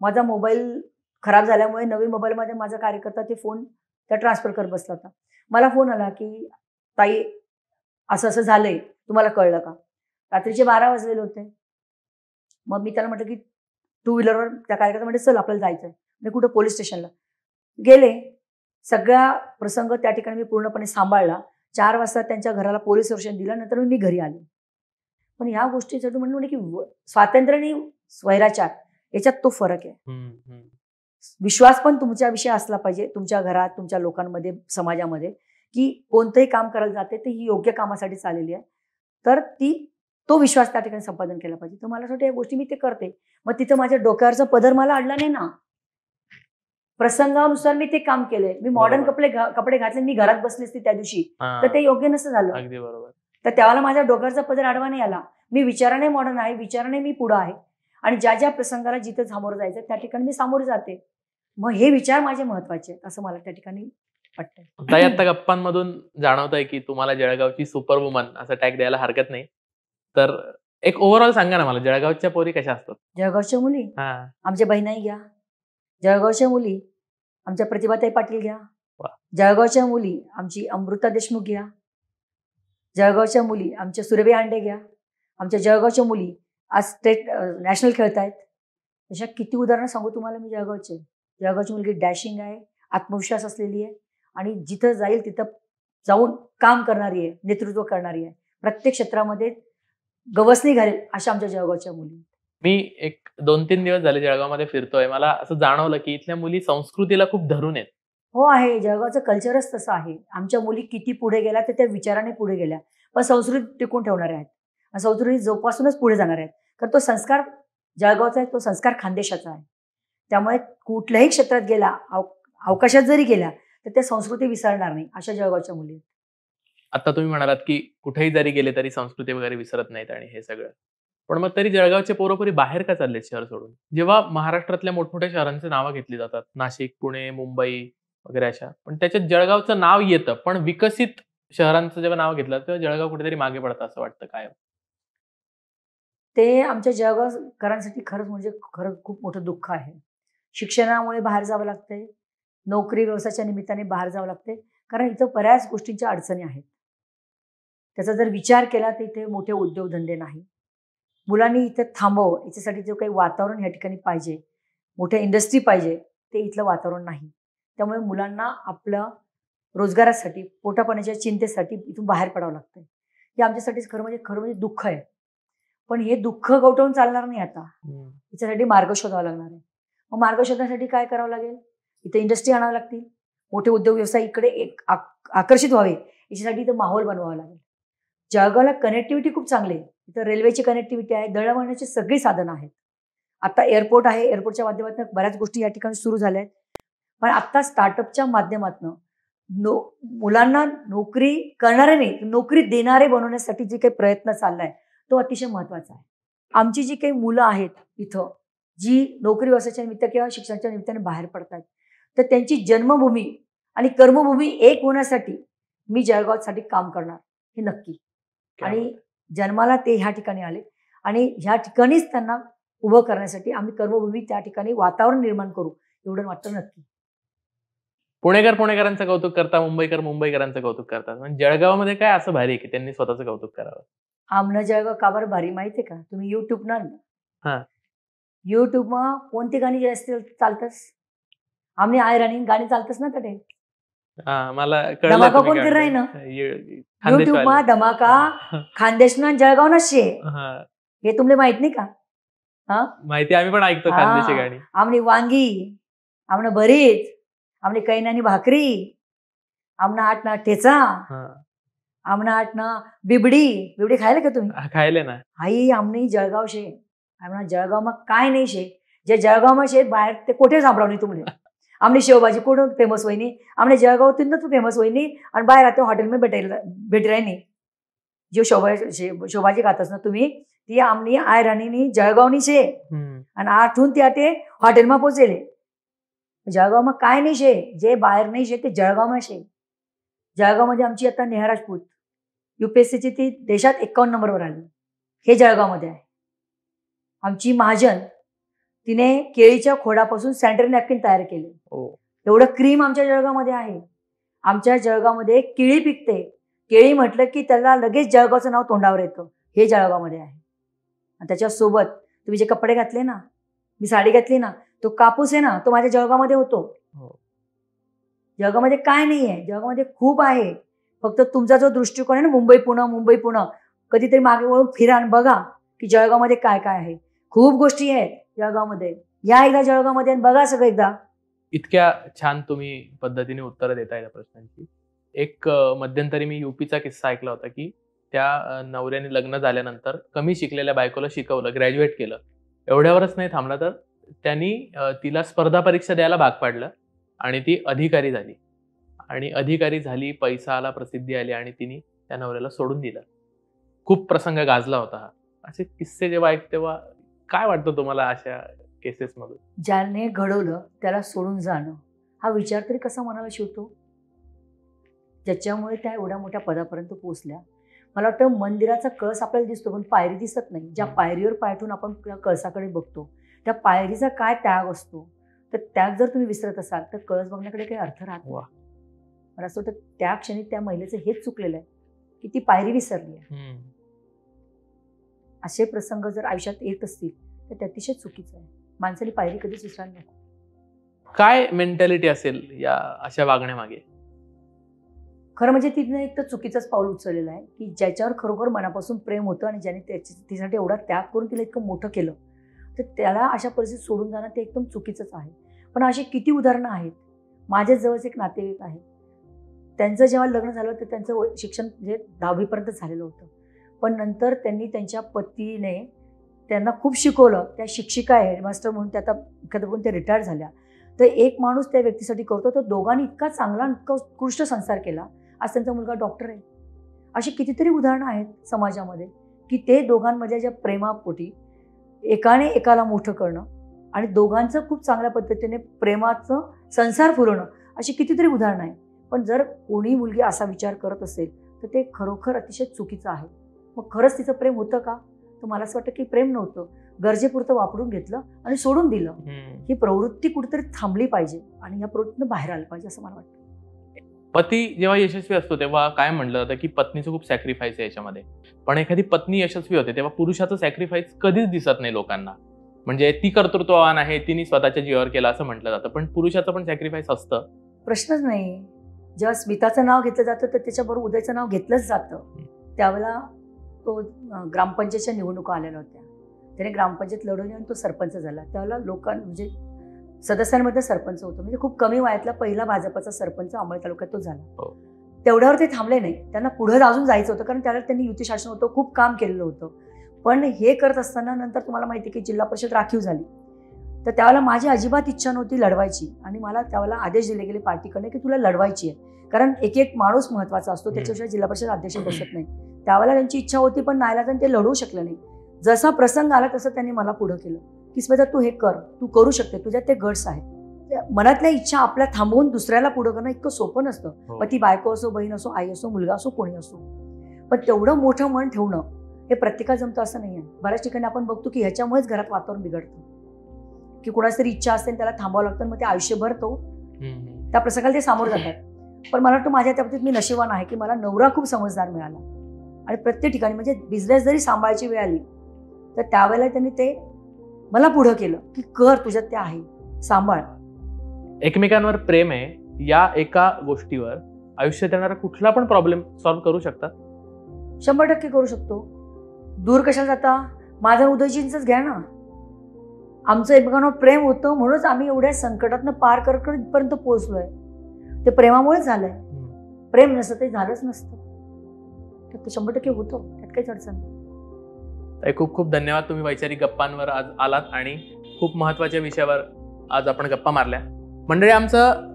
माझा मोबाईल खराब झाल्यामुळे नवीन मोबाईलमध्ये माझा कार्यकर्ता ते फोन त्या ट्रान्सफर करत बसला होता. मला फोन आला की ताई असं असं झालंय, तुम्हाला कळलं का? रात्रीचे 12 वाजलेले होते. मग मी त्याला म्हटलं की 2 व्हीलरवर त्या कार्यकर्ता म्हणजे चल आपल्याला जायचंय. म्हणजे कुठं पोलीस स्टेशनला गेले. सगळा प्रसंग त्या ठिकाणी मी पूर्णपणे सांभाळला. 4 वाजता त्यांच्या घराला पोलीस संरक्षण दिलं. नंतर मी घरी आले. पण ह्या गोष्टीसाठी म्हणून की स्वातंत्र्य आणि स्वैराचार याच्यात तो फरक आहे. विश्वास पण तुमच्याविषयी असला पाहिजे, तुमच्या घरात, तुमच्या लोकांमध्ये, समाजामध्ये, की कोणतंही काम करायला जाते ते ही योग्य कामासाठी चाललेली आहे. तर तो विश्वास त्या ठिकाणी संपादन केला पाहिजे. तर मला वाटतं या गोष्टी मी ते करते. मग तिथं माझ्या डोक्यावरचा पदर मला अडला नाही ना. प्रसंगानुसार मी ते काम केलंय. मी मॉडर्न कपडे घातले, मी घरात बसली असती त्या दिवशी तर ते योग्य नसतं झालं. अगदी बरोबर. तर त्यावेळेला माझ्या डोक्यावरचा पदर आडवा नाही आला. मी विचाराने मॉडर्न आहे, विचाराने मी पुढं आहे आणि ज्या ज्या प्रसंगाला जिथं सामोरं जायचं त्या ठिकाणी मी सामोरे जाते. मग हे विचार माझे महत्वाचे आहेत असं मला त्या ठिकाणी वाटतंय. ताई, आता गप्पांमधून जाणवत आहे की तुम्हाला जळगावची सुपर वुमन असा टॅग द्यायला हरकत नाही. तर एक ओव्हरऑल सांगा ना मला, जळगावच्या पोरी कशा असतात? जळगावच्या मुली आमच्या बहिणाई घ्या, जळगावच्या मुली आमच्या प्रतिभाताई पाटील घ्या, जळगावच्या मुली आमची अमृता देशमुख घ्या, जळगावच्या मुली आमच्या सुरभी हांडे घ्या, आमच्या जळगावच्या मुली आज स्टेट नॅशनल खेळतायत. अशा किती उदाहरणं सांगू तुम्हाला मी जळगावचे. जळगावची मुलगी डॅशिंग आहे, आत्मविश्वास असलेली आहे आणि जिथं जाईल तिथं जाऊन काम करणारी आहे, नेतृत्व करणारी आहे. प्रत्येक क्षेत्रामध्ये गवसणी घालेल अशा आमच्या जळगावच्या मुली. मी एक 2-3 दिवस झाले जळगावमध्ये फिरतोय. मला असं जाणवलं की इथल्या मुली संस्कृतीला खूप धरून आहेत. हो आहे, जळगावचं कल्चरच तसं आहे. आमच्या मुली किती पुढे गेल्या तर त्या विचाराने पुढे गेल्या, पण संस्कृती टिकून ठेवणाऱ्या आहेत आणि संस्कृती जोपासूनच पुढे जाणार आहेत. कारण तो संस्कार जळगावचा आहे, तो संस्कार खानदेशाचा आहे. त्यामुळे कुठल्याही क्षेत्रात गेला, अवकाशात जरी गेल्या तर त्या संस्कृती विसरणार नाही अशा जळगावच्या मुली. आता तुम्ही म्हणालात की कुठेही जरी गेले तरी संस्कृती वगैरे विसरत नाहीत आणि हे सगळं. पण मग तरी जळगावचे पोरपोरी बाहेर का चाललेत शहर सोडून? जेव्हा महाराष्ट्रातल्या मोठमोठ्या शहरांची नावं घेतली जातात, नाशिक, पुणे, मुंबई वगैरे अशा, पण त्याच्यात जळगावचं नाव येतं, पण विकसित शहरांचं जेव्हा नाव घेतलं तेव्हा जळगाव कुठेतरी मागे पडतं असं वाटतं. काय ते आमच्या जळगावकरांसाठी खरंच खूप मोठं दुःख आहे. शिक्षणामुळे बाहेर जावं लागतंय, नोकरी व्यवसायाच्या निमित्ताने बाहेर जावं लागतंय, कारण इथं बऱ्याच गोष्टींच्या अडचणी आहेत. त्याचा जर विचार केला तर इथे मोठे उद्योगधंदे नाही. मुलांनी इथं थांबावं याच्यासाठी जो काही वातावरण या ठिकाणी पाहिजे, मोठ्या इंडस्ट्री पाहिजे, ते इथलं वातावरण नाही. त्यामुळे मुलांना आपल्या रोजगारासाठी, पोटापाण्याच्या चिंतेसाठी इथून बाहेर पडावं लागतंय. हे आमच्यासाठी खरं म्हणजे दुःख आहे. पण हे दुःख गोठवून चालणार नाही. आता याच्यासाठी मार्ग शोधावा लागणार आहे. मग मार्ग शोधण्यासाठी काय करावं लागेल? इथे इंडस्ट्री आणावं लागतील, मोठे उद्योग व्यवसाय इकडे आकर्षित व्हावे याच्यासाठी इथं माहोल बनवावा लागेल. जळगावला कनेक्टिव्हिटी खूप चांगली आहे. इथं रेल्वेची कनेक्टिव्हिटी आहे, दळणवळणाची सगळी साधनं आहेत. आता एअरपोर्ट आहे, एअरपोर्टच्या माध्यमातून बऱ्याच गोष्टी या ठिकाणी सुरू झाल्या आहेत. पण आता स्टार्टअपच्या माध्यमातून मुलांना नोकरी करणारे नाही, नोकरी देणारे बनवण्यासाठी जे काही प्रयत्न चाललाय तो अतिशय महत्वाचा आहे. आमची जी काही मुलं आहेत इथं, जी नोकरी व्यवसायाच्या निमित्त किंवा शिक्षणाच्या निमित्ताने बाहेर पडतात, तर त्यांची जन्मभूमी आणि कर्मभूमी एक होण्यासाठी मी जळगावसाठी काम करणार हे नक्की. आणि जन्माला ते ह्या ठिकाणी आले आणि ह्या ठिकाणीच त्यांना उभं करण्यासाठी आम्ही कर्मभूमी त्या ठिकाणी वातावरण निर्माण करू एवढं वाटतं नक्की. पुणेकरांचं कौतुक करता, मुंबईकरांचं कौतुक करतात. म्हणजे जळगावमध्ये काय असं भारी आहे की त्यांनी स्वतःचं कौतुक करावं? आमनं जळगाव का बरं भारी माहितीये का? तुम्ही युट्यूब कोणती गाणी जास्त चालतस? आमने आय रनिंग गाणी चालतस ना तडे. मला धमाका कोण कर राही ना युट्यूब मा धमाका खानदेशना जळगाव ना शे. हे तुम्हाला माहित नाही का? माहिती, आम्ही पण ऐकतो खानदेशी गाणी. आमने वांगी, आमनं भरीत, आमने कैनानी भाकरी, आमना आटना ठेचा, आमना आटना बिबडी खायला का तुम्ही? खायले ना. आई आमने जळगाव शे. आमना जळगाव मा काय नाही शे. जे जळगाव मा शे बाहेर ते कोठे सापडाव नाही तुम्हाला. आमने शेवभाजी कोण फेमस वहिनी, आमने जळगावातून ना तू फेमस वहिनी, आणि बाहेर आते हॉटेल में भेट राहिनी जो शोभाजी खातस ना तुम्ही, ती आमनी आय राणीनी जळगावनी शे, आणि आठून ती आते हॉटेलમાં पोचेले. जळगावમાં काय नाही शे, जे बाहेर नाही शे ते जळगावમાં शे. जळगावमध्ये आमची आता नेहा राजपूत UPSCची ती देशात 51 नंबरवर आली, हे जळगावमध्ये आहे. आमची महाजन तिने केळीच्या खोडापासून सॅनिटरी नॅपकिन तयार केले. एवढं क्रीम आमच्या जळगावमध्ये आहे. आमच्या जळगावमध्ये केळी पिकते, केळी म्हटलं की त्याला लगेच जळगावचं नाव तोंडावर येतं, हे जळगावमध्ये आहे. आणि त्याच्यासोबत तुम्ही जे कपडे घातले ना, मी साडी घातली ना, तो कापूस आहे ना, तो माझ्या जळगावमध्ये होतो. जळगावमध्ये काय नाही आहे, जळगावमध्ये खूप आहे. फक्त तुमचा जो दृष्टिकोन आहे ना, मुंबई पुणे, कधीतरी मागे वळून फिरा आणि बघा की जळगावमध्ये काय काय आहे. खूप गोष्टी आहेत जळगावमध्ये. या एकदा जळगावमध्ये आणि बघा सगळं एकदा. इतक्या छान तुम्ही पद्धतीने उत्तरं देताय त्या प्रश्नांची. एक मध्यंतरी मी UPचा किस्सा ऐकला होता की त्या नवऱ्याने लग्न झाल्यानंतर कमी शिकलेल्या बायकोला शिकवलं, ग्रॅज्युएट केलं. एवढ्यावरच नाही थांबला, तर त्यांनी तिला स्पर्धा परीक्षा द्यायला भाग पाडलं आणि ती अधिकारी झाली. आणि अधिकारी झाली, पैसा आला, प्रसिद्धी आली, आणि तिने त्या नवऱ्याला सोडून दिलं. खूप प्रसंग गाजला होता हा. असे किस्से जेव्हा ऐकते तेव्हा काय वाटतं तुम्हाला अशा केसेस मधून? ज्याने घडवलं त्याला सोडून जाणं हा विचार तरी कसा मनाला शिवतो, ज्याच्यामुळे त्या एवढ्या मोठ्या पदापर्यंत पोहोचल्या. मला वाटतं मंदिराचा कळस आपल्याला दिसतो पण पायरी दिसत नाही. ज्या पायरीवर पाय ठेवून आपण त्या कळसाकडे बघतो, त्या पायरीचा काय त्याग असतो. तर त्याग जर तुम्ही विसरत असाल तर कळस बघण्याकडे काही अर्थ राहत नाही. मला असं वाटतं त्या क्षणी त्या महिलेचं हेच चुकलेलं आहे की ती पायरी विसरली आहे. असे प्रसंग जर आयुष्यात येत असतील तर ते अतिशय चुकीचं आहे. माणसाने पायरी कधीच विसरायला नको. काय मेंटॅलिटी असेल या अशा वागण्यामागे? खरं म्हणजे तिने एक तर चुकीचंच पाऊल उचललेलं आहे की ज्याच्यावर खरोखर मनापासून प्रेम होतं आणि ज्याने तिच्यासाठी एवढा त्याग करून तिला इतकं मोठं केलं, तर त्याला अशा परिस्थितीत सोडून जाणं ते एकदम चुकीचंच आहे. पण अशी किती उदाहरणं आहेत. माझ्या जवळच एक नातेवाईक आहे, त्यांचं जेव्हा लग्न झालं तर त्यांचं शिक्षण म्हणजे 10वी झालेलं होतं. पण नंतर त्यांनी त्यांच्या पतीने त्यांना खूप शिकवलं. त्या शिक्षिका आहे, हेडमास्टर म्हणून त्या आता एखादं बघून त्या रिटायर झाल्या. तर एक माणूस त्या व्यक्तीसाठी करतो, तर दोघांनी इतका चांगला इतका उत्कृष्ट संसार केला. आज त्यांचा मुलगा डॉक्टर आहे. अशी कितीतरी उदाहरणं आहेत समाजामध्ये की ते दोघांमध्ये ज्या प्रेमापोटी एकाने एकाला मोठं करणं आणि दोघांचं खूप चांगल्या पद्धतीने प्रेमाचं संसार फुलवणं, अशी कितीतरी उदाहरणं आहेत. पण जर कोणी मुलगी असा विचार करत असेल तर ते खरोखर अतिशय चुकीचं आहे. मग खरंच तिचं प्रेम होतं का? तर मला असं वाटतं की प्रेम नव्हतं, गरजेपुरतं वापरून घेतलं आणि सोडून दिलं. ही प्रवृत्ती कुठेतरी थांबली पाहिजे आणि या प्रवृत्तीनं बाहेर आलं पाहिजे असं मला वाटतं. पती जेव्हा यशस्वी असतो तेव्हा काय म्हटलं जातं की पत्नीचं खूप सॅक्रिफाईस आहे याच्यामध्ये. पण एखादी पत्नी यशस्वी होते तेव्हा पुरुषाचं सॅक्रिफाईस कधीच दिसत नाही लोकांना. म्हणजे ती कर्तृत्ववान आहे, तिने स्वतःच्या जीवावर केला असं म्हटलं जातं, पण पुरुषाचं पण सॅक्रिफाईस असतं. प्रश्नच नाही. जेव्हा स्मिताचं नाव घेतलं जातं तर त्याच्याबरोबर उदयचं नाव घेतलंच जातं. त्यावेळेला तो ग्रामपंचायतच्या निवडणुका आलेल्या होत्या. त्याने ग्रामपंचायत लढवली आणि तो सरपंच झाला. त्यावेळेला म्हणजे सदस्यांमध्ये सरपंच होतो. म्हणजे खूप कमी वयातला पहिला भाजपचा सरपंच अंबळ तालुक्यात तो झाला. तेवढ्यावर ते थांबले नाही, त्यांना पुढे अजून जायचं होतं, कारण त्यावेळेला त्यांनी युती शासन होतं, खूप काम केलेलं होतं. पण हे करत असताना नंतर तुम्हाला माहिती की जिल्हा परिषद राखीव झाली. तर त्यावेळेला माझी अजिबात इच्छा नव्हती लढवायची आणि मला त्यावेळेला आदेश दिले गेले पार्टीकडे की तुला लढवायची आहे, कारण एक एक माणूस महत्वाचा असतो, त्याच्याशिवाय जिल्हा परिषद अध्यक्ष बसत नाही. त्यावेळेला त्यांची इच्छा होती पण नाईलाजाने ते लढवू शकले नाही. जसा प्रसंग आला तसं त्यांनी मला पुढं केलं की स्मिता तू हे कर, तू करू शकते, तुझ्यात ते गट्स आहेत. मनातल्या इच्छा आपल्या थांबवून दुसऱ्याला पुढं करणं इतकं सोपं नसतं. मग ती बायको असो, बहीण असो, आई असो, मुलगा असो, कोणी असो. पण तेवढं मोठं मन ठेवणं हे प्रत्येकाला जमतं असं नाही आहे. बऱ्याच ठिकाणी आपण बघतो की ह्याच्यामुळेच घरात वातावरण बिघडतं की कोणाची तरी इच्छा असते त्याला थांबावं लागतं, मग ते आयुष्यभर तो त्या प्रसंगाला ते सामोरं जातात. पण मला वाटतं माझ्या त्या बाबतीत मी नशिबान आहे की मला नवरा खूप समजदार मिळाला आणि प्रत्येक ठिकाणी म्हणजे बिझनेस जरी सांभाळायची वेळ आली तर त्यावेळेला त्यांनी ते मला पुढं केलं की कर, तुझ्यात ते आहे, सांभाळ. एकमेकांवर प्रेम आहे या एका गोष्टीवर आयुष्यात येणारा कुठला पण प्रॉब्लेम सॉल्व्ह करू शकतात. 100% करू शकतो. दूर कशाला जाता? माझं उदयजींचंच घ्या ना. आमचं एकमेकांवर प्रेम होतं म्हणूनच आम्ही एवढ्या संकटातनं पार करपर्यंत पोहोचलोय. ते प्रेमामुळेच झालंय. प्रेम नसतं ते झालंच नसतं. तर ते 100% होतं, त्यात काहीच अडचण नाही. खूप खूप धन्यवाद. तुम्ही वैचारिक गप्पांवर आज आलात आणि खूप महत्वाच्या विषयावर आज आपण गप्पा मारल्या. मंडळी, आमचं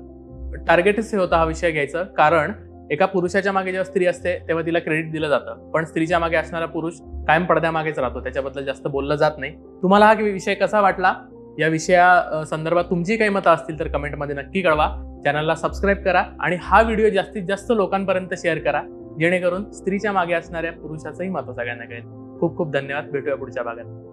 टार्गेटच हे होतं हा विषय घ्यायचं, कारण एका पुरुषाच्या मागे जेव्हा स्त्री असते तेव्हा तिला क्रेडिट दिलं जातं, पण स्त्रीच्या मागे असणारा पुरुष कायम पडद्यामागेच राहतो, त्याच्याबद्दल जास्त बोललं जात नाही. तुम्हाला हा विषय कसा वाटला, या विषया संदर्भात तुमची काही मतं असतील तर कमेंटमध्ये नक्की कळवा. चॅनलला सबस्क्राईब करा आणि हा व्हिडिओ जास्तीत जास्त लोकांपर्यंत शेअर करा, जेणेकरून स्त्रीच्या मागे असणाऱ्या पुरुषाचंही मत सगळ्यांना कळेल. खूप खूप धन्यवाद. भेटूया पुढच्या भागात.